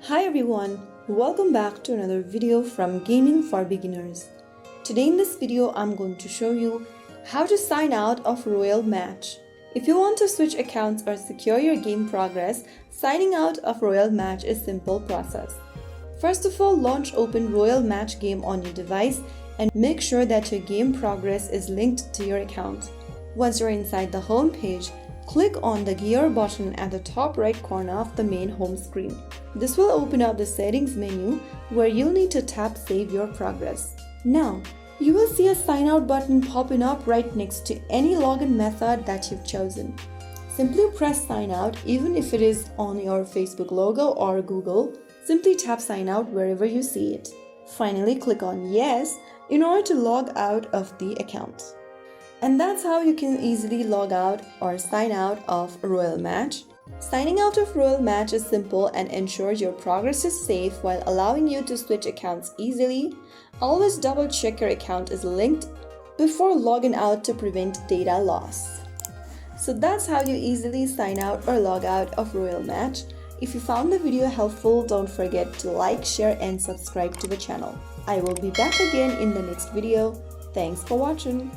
Hi everyone, welcome back to another video from Gaming for Beginners. Today in this video I'm going to show you how to sign out of Royal Match. If you want to switch accounts or secure your game progress, signing out of Royal Match is a simple process. First of all, launch open Royal Match game on your device and make sure that your game progress is linked to your account. Once you're inside the home page, click on the gear button at the top right corner of the main home screen. This will open up the settings menu where you'll need to tap Save Your Progress. Now, you will see a sign out button popping up right next to any login method that you've chosen. Simply press sign out even if it is on your Facebook logo or Google. Simply tap sign out wherever you see it. Finally, click on yes in order to log out of the account. And that's how you can easily log out or sign out of Royal Match. Signing out of Royal Match is simple and ensures your progress is safe while allowing you to switch accounts easily. Always double check your account is linked before logging out to prevent data loss. So that's how you easily sign out or log out of Royal Match. If you found the video helpful, don't forget to like, share and subscribe to the channel. I will be back again in the next video. Thanks for watching.